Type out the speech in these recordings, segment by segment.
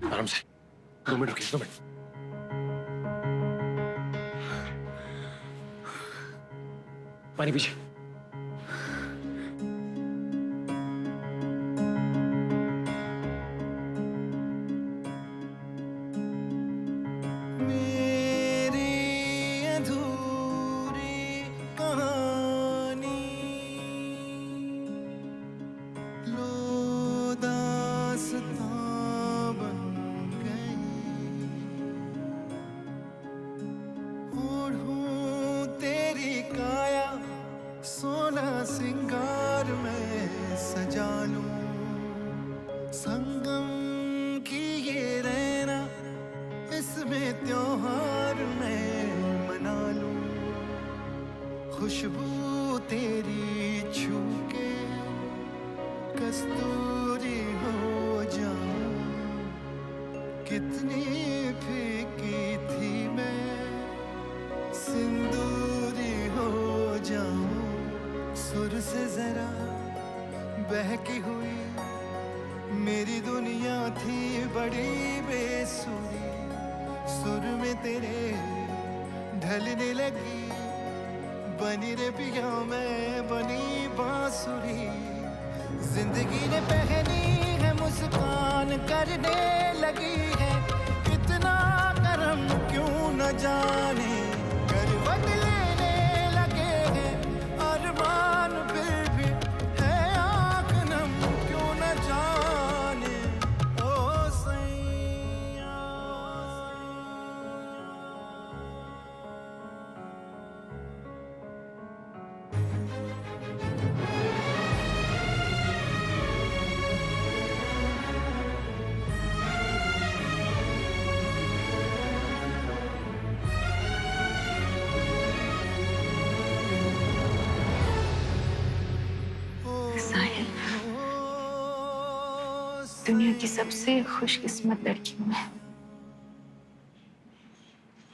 आराम से। 2 मिनट रुकिए, 2 मिनट। पानी पीछे। मेरी अधूरी कहानी लो दास्तां बन गई। ओढ़ूं तेरी काया सोना सिंगार में सजा लूं। संगम की ये रहना इसमें त्योहार मैं मना लूं। खुशबू तेरी छू के कस्तूरी हो जाऊं। कितनी फीकी थी मैं सिंदूरी हो जाऊं। सुर से जरा बहकी हुई मेरी दुनिया थी बड़ी बेसुरी। सुर में तेरे ढलने लगी बनी रे पिया मैं बनी बांसुरी। जिंदगी ने पहनी है मुस्कान करने लगी है। इतना करम क्यों न जाने करवट लेने लगे हैं। अरमान फिर भी है आँख नम क्यों न जाने। ओ सैया साहिल, दुनिया की सबसे खुशकिस्मत लड़की हूँ मैं।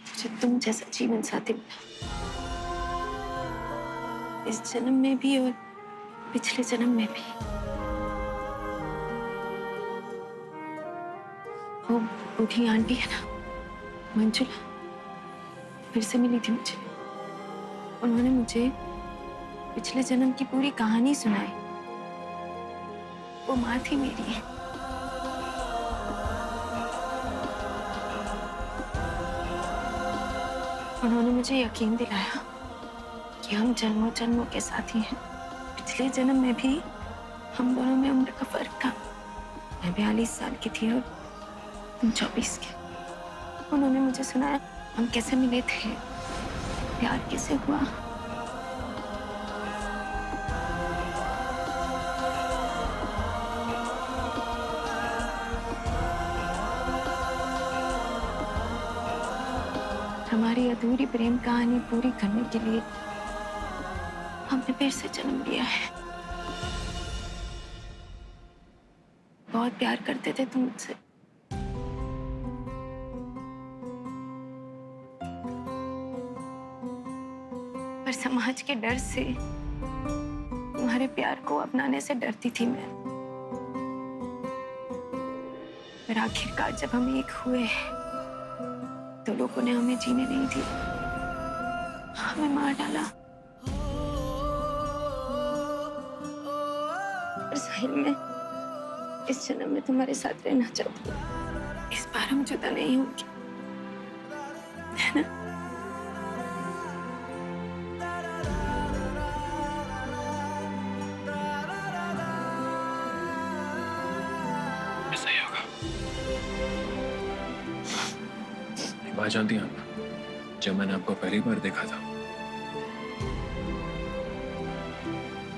मुझे तुम जैसा जीवन साथी मिला, इस जन्म में भी और पिछले जन्म में भी। वो बूढ़ी आंटी है ना, मंजुला, फिर से मिली थी मुझे। उन्होंने मुझे पिछले जन्म की पूरी कहानी सुनाई। वो माँ थी मेरी। उन्होंने मुझे यकीन दिलाया कि हम जन्मों जन्मों के साथी हैं। पिछले जन्म में भी हम दोनों में उम्र का फर्क था। मैं 42 साल की थी और तुम 24 के। उन्होंने मुझे सुनाया हम कैसे मिले थे, प्यार कैसे हुआ। हमारी अधूरी प्रेम कहानी पूरी करने के लिए हमने फिर से जन्म लिया है। बहुत प्यार करते थे तुम मुझसे। पर समाज के डर से तुम्हारे प्यार को अपनाने से डरती थी मैं। पर आखिरकार जब हम एक हुए तो लोगों ने हमें जीने नहीं दिया, हमें मार डाला। पर साहिल, मैं इस जन्म में तुम्हारे साथ रहना चाहती हूँ। इस बार हम जुदा नहीं होंगे, है ना? ऐसा ही होगा। एक बात जानती हैं आप, जब मैंने आपको पहली बार देखा था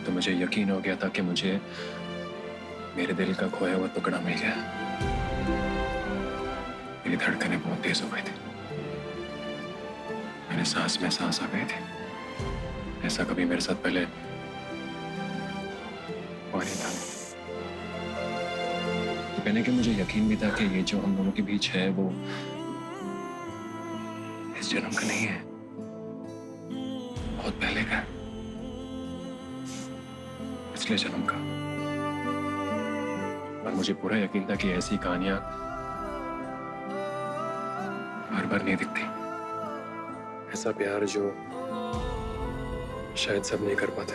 तो मुझे यकीन हो गया था कि मुझे मेरे दिल का खोया हुआ टुकड़ा मिल गया। मेरी धड़कनें बहुत तेज हो गई थी, मेरे सांस में सांस आ गई थी। ऐसा कभी मेरे साथ पहले हुआ नहीं था। तो कहने के मुझे यकीन भी था कि ये जो हम दोनों के बीच है वो इस जन्म का नहीं है, बहुत पहले का, पिछले जन्म का। और मुझे पूरा यकीन था कि ऐसी कहानियां बार नहीं दिखती। ऐसा प्यार जो शायद सब नहीं कर पाते।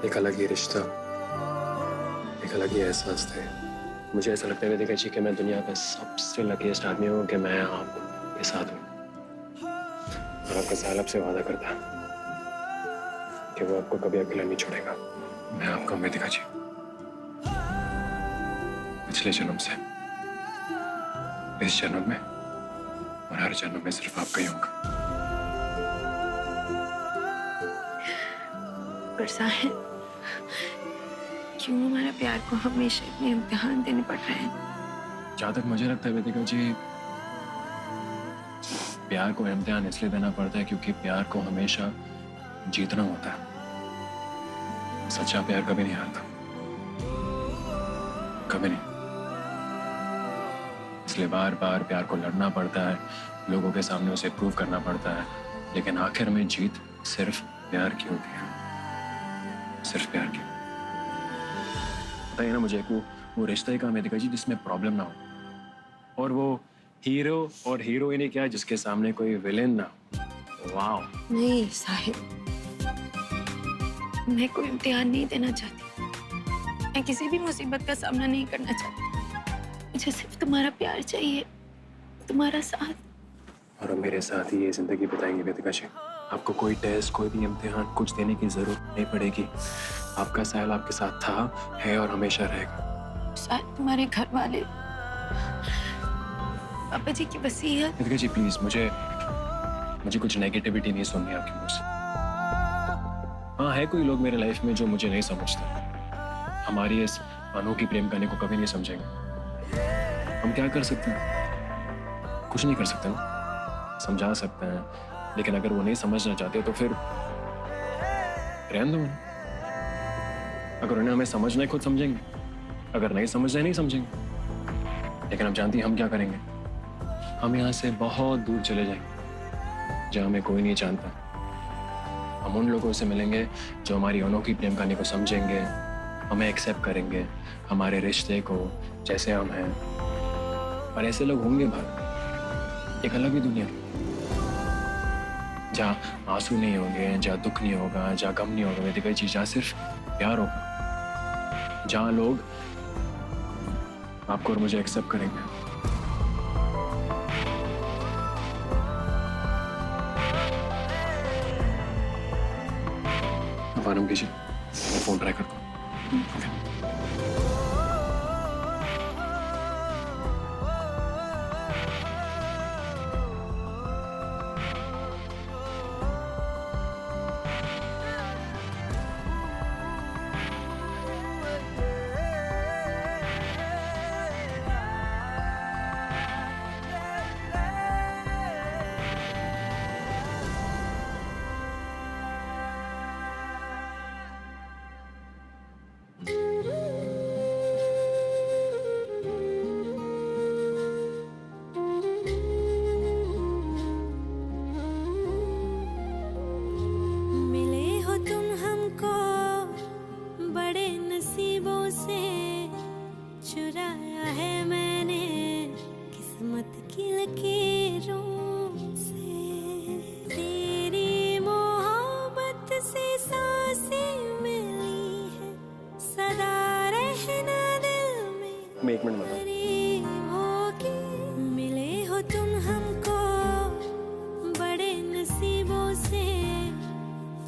एक अलग ही रिश्ता, एक अलग ही एहसास थे। मुझे ऐसा लगता है वेदिका जी कि मैं दुनिया का सबसे लकीस्ट आदमी हूँ कि मैं आपके साथ हूँ। और आपका साहब से वादा करता है कि वो आपको कभी अकेला नहीं छोड़ेगा। मैं आपका वेदिका जी पिछले जन्म से, इस जन्म में और हर जन्म में सिर्फ आपका ही होगा। पर साहिल, क्यों हमारे प्यार को हमेशा इतने इम्तिहान देने पड़ रहे हैं? जहाँ तक मुझे लगता है वेदिका जी, प्यार को इम्तिहान इसलिए देना पड़ता है क्योंकि प्यार को हमेशा जीतना होता है। सच्चा प्यार कभी नहीं हारता, कभी नहीं। इसलिए बार बार प्यार को लड़ना पड़ता है, लोगों के सामने उसे प्रूव करना पड़ता है, लेकिन आखिर में जीत सिर्फ प्यार की होती है, सिर्फ प्यार की। बताइए ना मुझे, वो रिश्ता ही काम वेदिका जी जिसमें प्रॉब्लम ना हो, और वो हीरो और हीरोइन ही क्या जिसके सामने कोई विलेन ना हो। वाओ। नहीं साहिल, मैं कोई इम्तिहान नहीं देना चाहती। मैं किसी भी मुसीबत का सामना नहीं करना चाहती। मुझे सिर्फ तुम्हारा प्यार चाहिए, तुम्हारा साथ। और अब मेरे साथ ही ये जिंदगी बिताएंगे वेदिका जी। आपको कोई टेस्ट, कोई भी इम्तिहान कुछ देने की जरूरत नहीं पड़ेगी। आपका साहिल आपके साथ था, है और हमेशा रहेगा। शायद तुम्हारे घर वाले, पापा जी की वसीयत। वेदिका जी प्लीज, मुझे कुछ नेगेटिविटी नहीं सुननी आपके मुंह से। हाँ, है कोई लोग मेरे लाइफ में जो मुझे नहीं समझते। हमारी इस अनोखी प्रेम कहानी को कभी नहीं समझेंगे। हम क्या कर सकते हैं? कुछ नहीं कर सकते ना। समझा सकते हैं, लेकिन अगर वो नहीं समझना चाहते तो फिर रहने दो उन्हें। अगर उन्हें हमें समझना है खुद समझेंगे, अगर नहीं समझना है नहीं समझेंगे। लेकिन हम जानती हैं हम क्या करेंगे। हम यहाँ से बहुत दूर चले जाएंगे जहाँ हमें कोई नहीं जानता। हम उन लोगों से मिलेंगे जो हमारी अनोखी प्रेम कहानी को समझेंगे, हमें एक्सेप्ट करेंगे, हमारे रिश्ते को जैसे हम हैं। और ऐसे लोग होंगे बाहर, एक अलग ही दुनिया, जहाँ आंसू नहीं होंगे, जहाँ दुख नहीं होगा, जहाँ गम नहीं होगा वेदिका जी, जहाँ सिर्फ प्यार होगा, जहाँ लोग आपको और मुझे एक्सेप्ट करेंगे। आराम कीजिए, मैं फोन ट्राई करता हूँ। ओके। चुराया है मैंने किस्मत की लकीरों से, तेरी मोहब्बत से सांसें मिली है, सदा रहना दिल में। मैं 1 मिनट बता। मिले हो तुम हमको बड़े नसीबों से,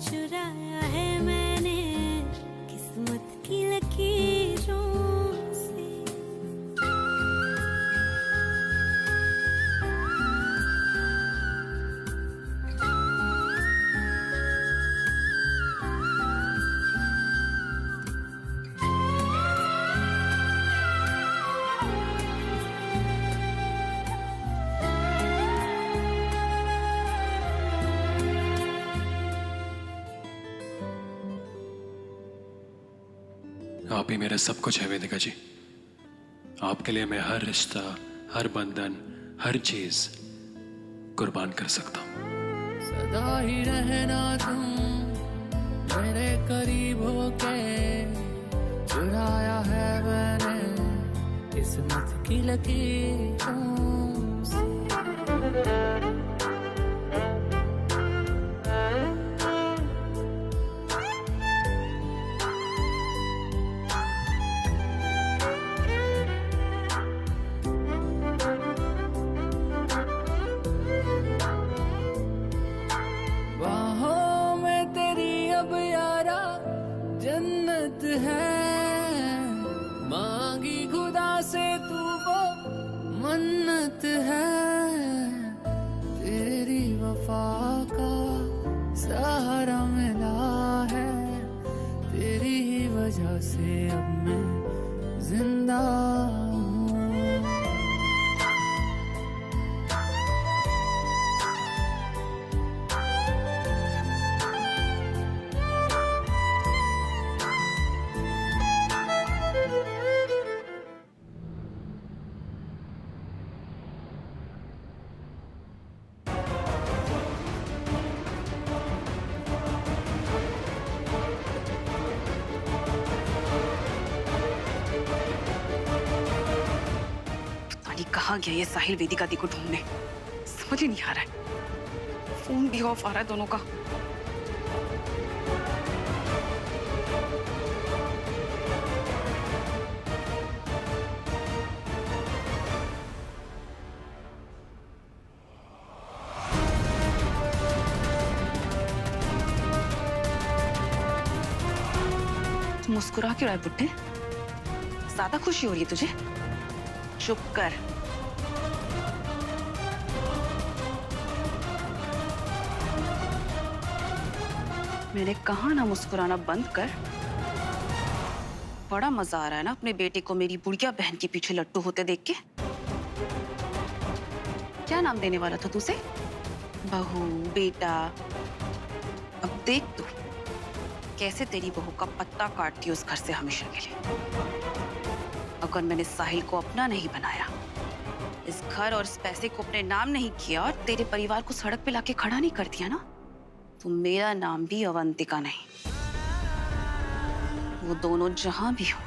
चुराया है मैंने किस्मत की लकीरों। आप ही मेरा सब कुछ है वेदिका जी। आपके लिए मैं हर रिश्ता, हर बंधन, हर चीज कुर्बान कर सकता हूँ। सदा ही रहना तुम मेरे करीब होके, चुराया है मैंने किस्मत की लकीरों बाहों में तेरी अब यारा जन्नत है, मांगी खुदा से तू वो मन्नत है, तेरी वफा का सहारा मिला है, तेरी ही वजह से अब मैं जिंदा हूँ। कहाँ गया ये साहिल वेदिका दी को ढूंढने, समझ ही नहीं आ रहा है। फोन भी ऑफ आ रहा है दोनों का। तू मुस्कुरा क्यों रहा है बुड्ढे? ज्यादा खुशी हो रही है तुझे? चुप कर। मैंने कहा ना मुस्कुराना बंद कर। बड़ा मजा आ रहा है ना अपने बेटे को मेरी बुढ़िया बहन के पीछे लट्टू होते देख के। क्या नाम देने वाला था तुझे? बहू, बेटा। अब देख तू कैसे तेरी बहू का पत्ता काटती है उस घर से हमेशा के लिए। अगर मैंने साहिल को अपना नहीं बनाया, इस घर और इस पैसे को अपने नाम नहीं किया और तेरे परिवार को सड़क पे लाके खड़ा नहीं कर दिया ना, तो मेरा नाम भी अवंतिका नहीं। वो दोनों जहां भी हो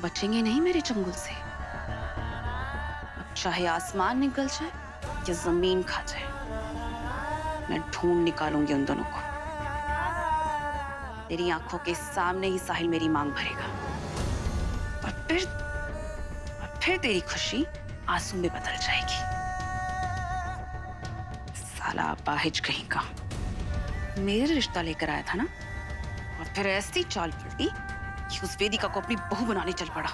बचेंगे नहीं मेरे चंगुल से। अब चाहे आसमान निकल जाए या जमीन खा जाए, मैं ढूंढ निकालूंगी उन दोनों को। तेरी आंखों के सामने ही साहिल मेरी मांग भरेगा और फिर तेरी खुशी आंसू में बदल जाएगी। साला अपाहिज कहीं का मेरे रिश्ता लेकर आया था ना, और फिर ऐसी चाल पलटी कि उस वेदिका को अपनी बहू बनाने चल पड़ा।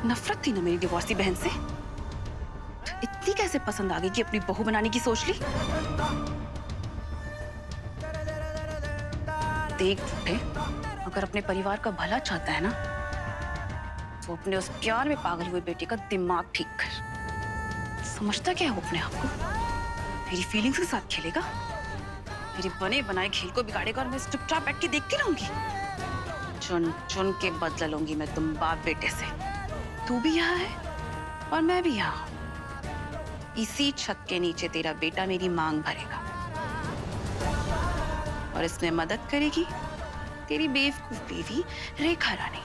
नफरत थी ना मेरी डिवोर्सी बहन से, तो इतनी कैसे पसंद आ गई कि अपनी बहू बनाने की सोच ली। देख बूढ़े, अगर अपने परिवार का भला चाहता है ना, तो अपने उस प्यार में पागल हुए बेटे का दिमाग ठीक कर। समझता क्या है वो अपने आप को? मेरी फीलिंग्स के साथ खेलेगा, मेरे बने बनाए खेल को बिगाड़ेगा और मैं चुपचाप बैठ के देखती रहूंगी। चुन चुन के बदला लूंगी मैं तुम बाप बेटे से। तू भी यहाँ है और मैं भी यहाँ हूं। इसी छत के नीचे तेरा बेटा मेरी मांग भरेगा और इसमें मदद करेगी तेरी बेवकूफ बीवी रेखा रानी।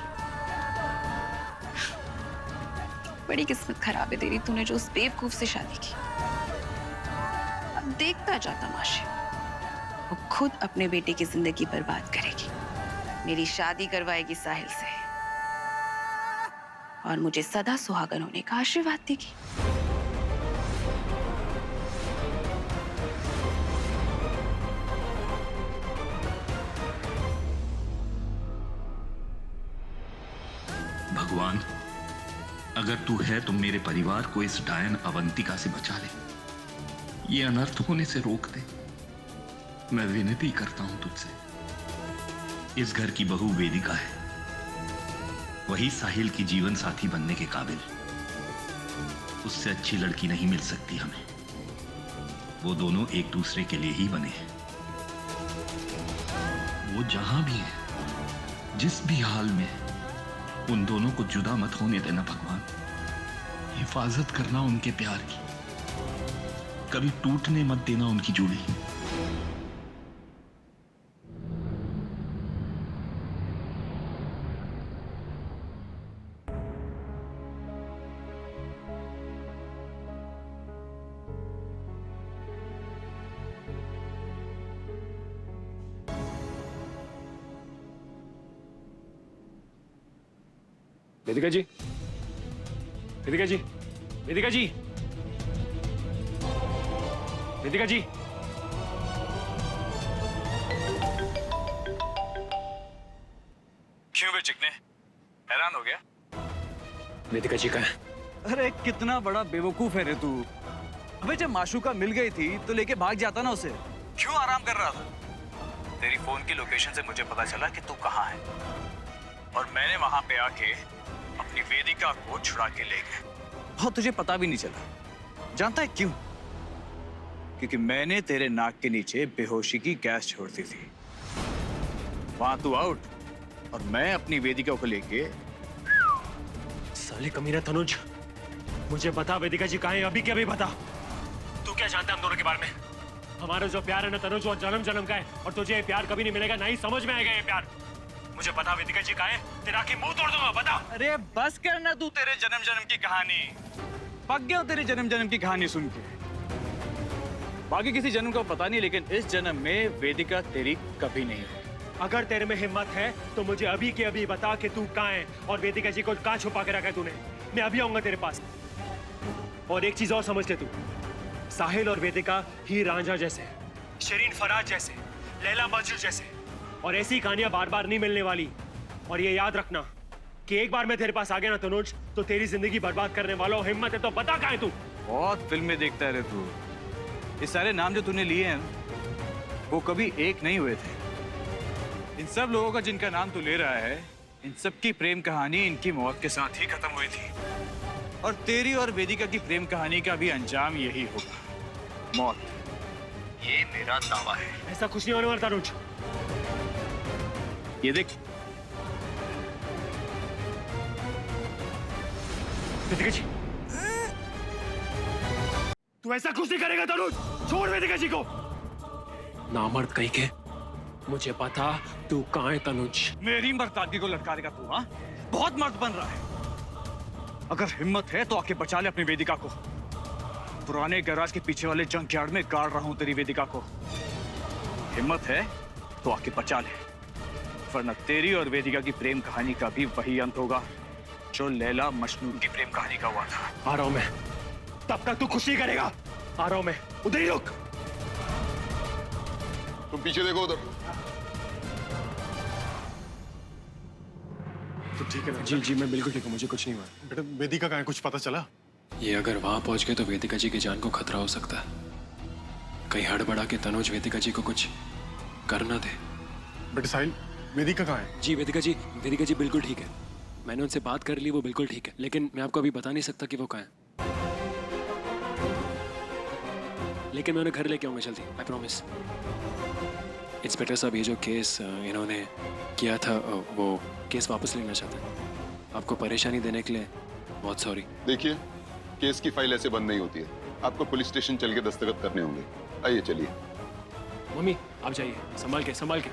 बड़ी किस्मत खराब है तेरी, तूने जो उस बेवकूफ से शादी की। अब देखता जा तमाशे, वो खुद अपने बेटे की जिंदगी बर्बाद करेगी, मेरी शादी करवाएगी साहिल से और मुझे सदा सुहागन होने का आशीर्वाद देगी। भगवान, अगर तू है तो मेरे परिवार को इस डायन अवंतिका से बचा ले, ये अनर्थ होने से रोक दे। मैं विनती करता हूं तुझसे। इस घर की बहू वेदिका है, वही साहिल की जीवन साथी बनने के काबिल। उससे अच्छी लड़की नहीं मिल सकती हमें। वो दोनों एक दूसरे के लिए ही बने हैं। वो जहां भी है, जिस भी हाल में, उन दोनों को जुदा मत होने देना भगवान। हिफाजत करना उनके प्यार की, कभी टूटने मत देना उनकी जोड़ी। वेदिका जी, वेदिका जी, वेदिका जी, वेदिका जी। क्यों बे चिकने? हैरान हो गया? वेदिका जी कहाँ है? अरे कितना बड़ा बेवकूफ है रे तू। अबे जब माशूका मिल गई थी तो लेके भाग जाता ना उसे। क्यों आराम कर रहा था? तेरी फोन की लोकेशन से मुझे पता चला कि तू कहाँ है और मैंने वहां पे आके अपनी वेदिका को छुड़ा के ले गया और तुझे पता भी नहीं चला। जानता है क्यों? क्योंकि मैंने तेरे नाक के नीचे बेहोशी की गैस छोड़ दी थी। वहां तू आउट और मैं अपनी वेदिका को लेके। साले कमीना तनुज, मुझे बता वेदिका जी कहाँ है, अभी के अभी बता। तू क्या जानता है हम दोनों के बारे में? हमारा जो प्यार है ना तनुज, वो जन्म जन्म का है और तुझे ये प्यार कभी नहीं मिलेगा, ना ही समझ में आएगा ये प्यार। मुझे पता वेदिका जी कहाँ है, तेरा की मुंह तोड़ दूंगा, बता। अरे बस करना तू तेरे जन्म जन्म की कहानी। पक गया हूं तेरे जन्म जन्म की कहानी सुन के। बाकी किसी जन्म को पता नहीं, लेकिन इस जन्म में वेदिका तेरी कभी नहीं है। अगर तेरे में हिम्मत है तो मुझे अभी के अभी बता कि तू कहाँ है और वेदिका जी को कहाँ छुपा के रखा है तूने। मैं अभी आऊंगा तेरे पास। और एक चीज और समझ ले तू, साहिल और वेदिका ही रांझा जैसे, शरीन फराज जैसे, लैला मजनू जैसे, और ऐसी कहानियां बार बार नहीं मिलने वाली। और ये याद रखना कि एक बार मैं तेरे पास आ गया ना तनुज, तो तेरी जिंदगी बर्बाद करने वाला हो। हिम्मत है तो बता कहाँ है तू। बहुत फिल्में देखता है रे तू। ये सारे नाम जो तूने लिए हैं वो कभी एक नहीं हुए थे। इन सब लोगों का जिनका नाम तू ले रहा है, इन सब की प्रेम कहानी इनकी मौत के साथ ही खत्म हुई थी। और तेरी और वेदिका की प्रेम कहानी का भी अंजाम यही होगा, मौत। ये मेरा दावा है। ऐसा कुछ नहीं होने वाला तनुज। ये देख, वेदिका जी, तू ऐसा कुछ नहीं करेगा तनुज। छोड़ वेदिका जी को। नामर्द कहीं के, मुझे पता तू कहाँ है तनुज। मेरी मर्दानगी को लटकारेगा तू? हाँ, बहुत मर्द बन रहा है। अगर हिम्मत है तो आके बचा ले अपनी वेदिका को। पुराने गैराज के पीछे वाले जंकयार्ड में गाड़ रहा हूं तेरी वेदिका को। हिम्मत है तो आके बचा ले, वरना तेरी और वेदिका की प्रेम कहानी का भी वही अंत होगा जो लैला मजनू की प्रेम कहानी का हुआ था। आ रहा हूं मैं, तब तक तू खुश नहीं करेगा। आ रहा हूं मैं, उधर ही रुक। तुम पीछे देखो उधर। तो ठीक है ना? जी जी मैं बिल्कुल ठीक हूँ, मुझे कुछ नहीं हुआ। बेटा वेदिका का है, कुछ पता चला? ये अगर वहां पहुंच गए तो वेदिका जी की जान को खतरा हो सकता है। कहीं हड़बड़ा के तनुज वेदिका जी को कुछ कर ना दे। बेटा साहिल, वेदिका कहाँ है? जी वेदिका जी बिल्कुल ठीक है। मैंने उनसे बात कर ली, वो बिल्कुल ठीक है। लेकिन मैं आपको अभी बता नहीं सकता कि वो कहाँ है। लेकिन मैं उन्हें घर लेके आऊंगा जल्दी, आई प्रॉमिस। इंस्पेक्टर साहब, ये जो केस इन्होंने किया था, वो केस वापस लेना चाहते हैं। आपको परेशानी देने के लिए बहुत सॉरी। देखिए, केस की फाइल ऐसे बंद नहीं होती है। आपको पुलिस स्टेशन चल के दस्तखत करने होंगे। आइए चलिए। मम्मी आप जाइए, संभाल के।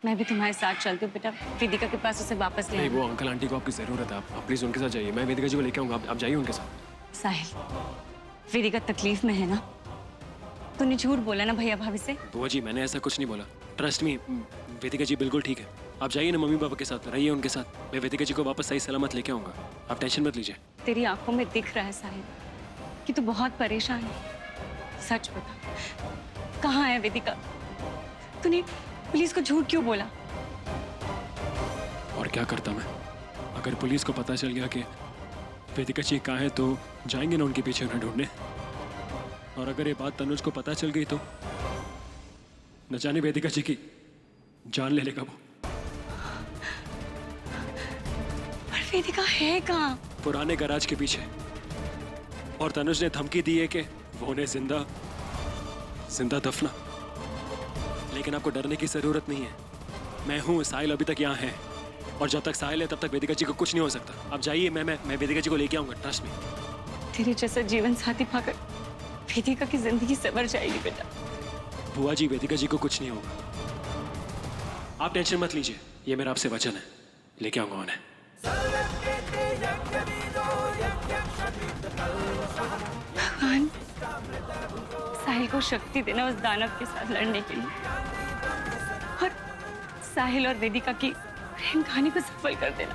मैं भी तुम्हारे साथ चलती हूँ बेटा, वेदिका के पास उसे वापस ले नहीं, आना। वो अंकल आंटी को आपकी जरूरत है। आप प्लीज उनके साथ जाइए। मैं वेदिका जी को लेके आऊंगा, आप जाइए उनके साथ। साहिल, वेदिका तकलीफ में है ना? तूने झूठ बोला ना भैया भाभी से? बुआ जी मैंने ऐसा कुछ नहीं बोला, ट्रस्ट मी। वेदिका जी बिल्कुल ठीक है। आप जाइए ना मम्मी पापा के साथ, रहिए उनके साथ। मैं वेदिका जी को वापस सही सलामत लेके आऊंगा, आप टेंशन मत लीजिए। तेरी आंखों में दिख रहा है साहिल कि तू बहुत परेशान है। सच बता, कहाँ है वेदिका? तूने पुलिस को झूठ क्यों बोला? और क्या करता मैं? अगर पुलिस को पता चल गया कि वेदिका जी कहाँ है तो जाएंगे ना उनके पीछे उन्हें ढूंढने। और अगर ये बात तनुज को पता चल गई तो न जाने वेदिका जी की जान ले लेगा वो। पर वेदिका है कहाँ? पुराने गैराज के पीछे। और तनुज ने धमकी दी है कि वो उन्हें जिंदा दफना। लेकिन आपको डरने की जरूरत नहीं है। मैं हूँ, साहिल अभी तक यहाँ है। और जब तक साहिल है तब तक वेदिका जी को कुछ नहीं हो सकता। आप जाइए, मैं वेदिका जी को लेके आऊंगा, ट्रस्ट मी। तेरे जैसा जीवन साथी पाकर वेदिका की जिंदगी सवर जाएगी बेटा। बुआ जी, वेदिका जी को कुछ नहीं होगा, आप टेंशन मत लीजिए। ये मेरा आपसे वचन है, लेके आऊंगा उन्हें। भगवान, साहिल को शक्ति देना उस दानव के साथ लड़ने के लिए, और साहिल और वेदिका की प्रेम कहानी को सफल कर देना।